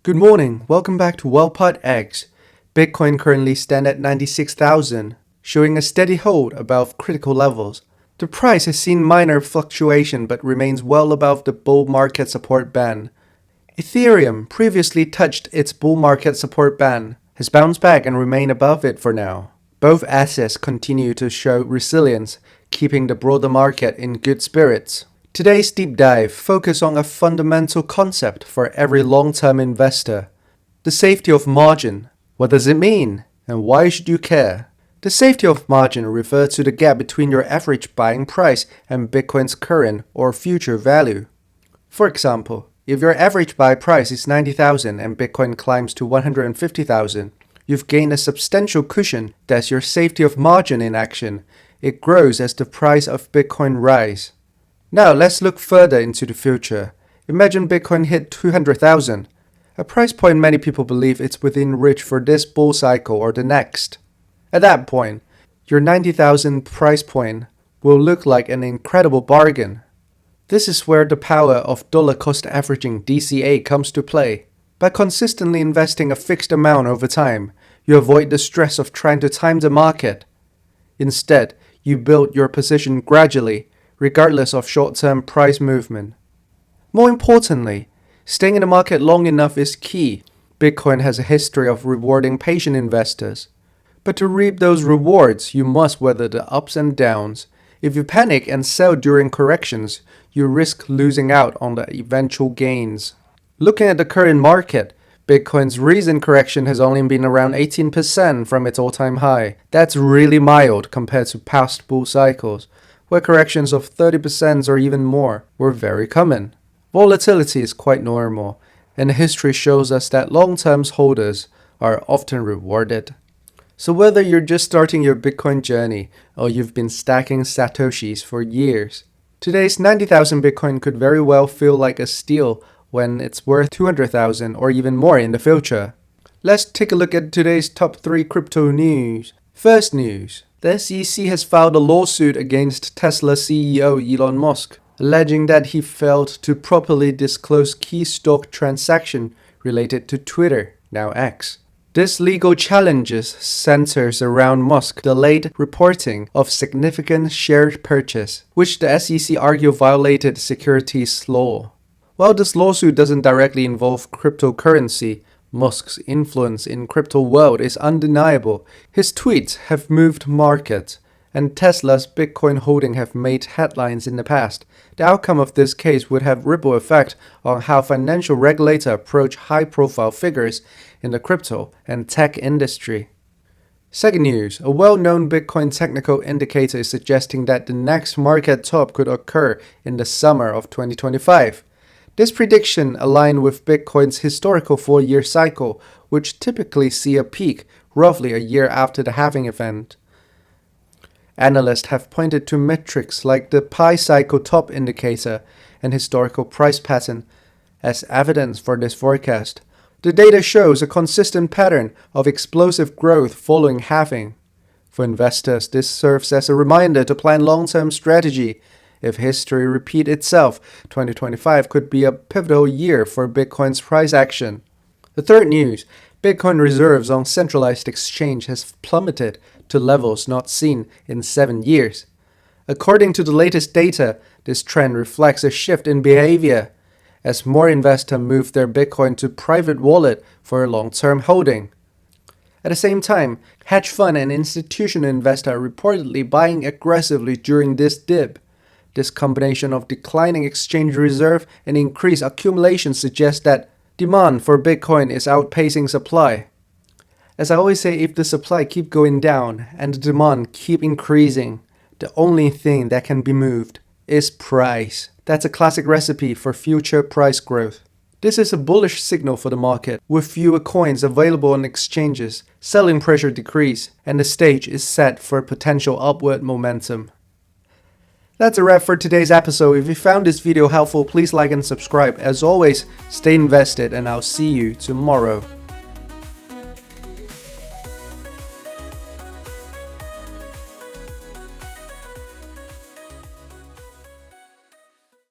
Good morning, welcome back to WellPod X. Bitcoin currently stands at 96,000, showing a steady hold above critical levels. The price has seen minor fluctuation but remains well above the bull market support band. Ethereum previously touched its bull market support band, has bounced back and remained above it for now. Both assets continue to show resilience, keeping the broader market in good spirits. Today's deep dive focuses on a fundamental concept for every long-term investor. The safety of margin. What does it mean? And why should you care? The safety of margin refers to the gap between your average buying price and Bitcoin's current or future value. For example, if your average buy price is 90,000 and Bitcoin climbs to 150,000, you've gained a substantial cushion. That's your safety of margin in action. It grows as the price of Bitcoin rises. Now let's look further into the future. Imagine Bitcoin hit 200,000, a price point many people believe it's within reach for this bull cycle or the next. At that point, your 90,000 price point will look like an incredible bargain. This is where the power of dollar cost averaging DCA comes to play. By consistently investing a fixed amount over time, you avoid the stress of trying to time the market. Instead, you build your position gradually, regardless of short-term price movement. More importantly, staying in the market long enough is key. Bitcoin has a history of rewarding patient investors. But to reap those rewards, you must weather the ups and downs. If you panic and sell during corrections, you risk losing out on the eventual gains. Looking at the current market, Bitcoin's recent correction has only been around 18% from its all-time high. That's really mild compared to past bull cycles, where corrections of 30% or even more were very common. Volatility is quite normal, and history shows us that long-term holders are often rewarded. So whether you're just starting your Bitcoin journey or you've been stacking Satoshis for years, today's 90,000 Bitcoin could very well feel like a steal when it's worth 200,000 or even more in the future. Let's take a look at today's top 3 crypto news. First news. The SEC has filed a lawsuit against Tesla CEO Elon Musk, alleging that he failed to properly disclose key stock transactions related to Twitter, now X. This legal challenge centers around Musk's delayed reporting of significant share purchase, which the SEC argued violated securities law. While this lawsuit doesn't directly involve cryptocurrency, Musk's influence in crypto world is undeniable. His tweets have moved markets, and Tesla's Bitcoin holding have made headlines in the past. The outcome of this case would have ripple effect on how financial regulators approach high-profile figures in the crypto and tech industry. Second news, a well-known Bitcoin technical indicator is suggesting that the next market top could occur in the summer of 2025. This prediction aligned with Bitcoin's historical 4-year cycle, which typically see a peak roughly a year after the halving event. Analysts have pointed to metrics like the Pi cycle top indicator and historical price pattern as evidence for this forecast. The data shows a consistent pattern of explosive growth following halving. For investors, this serves as a reminder to plan long-term strategy. If history repeats itself, 2025 could be a pivotal year for Bitcoin's price action. The third news, Bitcoin reserves on centralized exchange has plummeted to levels not seen in 7 years. According to the latest data, this trend reflects a shift in behavior as more investors move their Bitcoin to private wallet for long-term holding. At the same time, hedge fund and institutional investors are reportedly buying aggressively during this dip. This combination of declining exchange reserve and increased accumulation suggests that demand for Bitcoin is outpacing supply. As I always say, if the supply keep going down and the demand keep increasing, the only thing that can be moved is price. That's a classic recipe for future price growth. This is a bullish signal for the market. With fewer coins available on exchanges, selling pressure decrease, and the stage is set for potential upward momentum. That's a wrap for today's episode. If you found this video helpful, please like and subscribe. As always, stay invested and I'll see you tomorrow.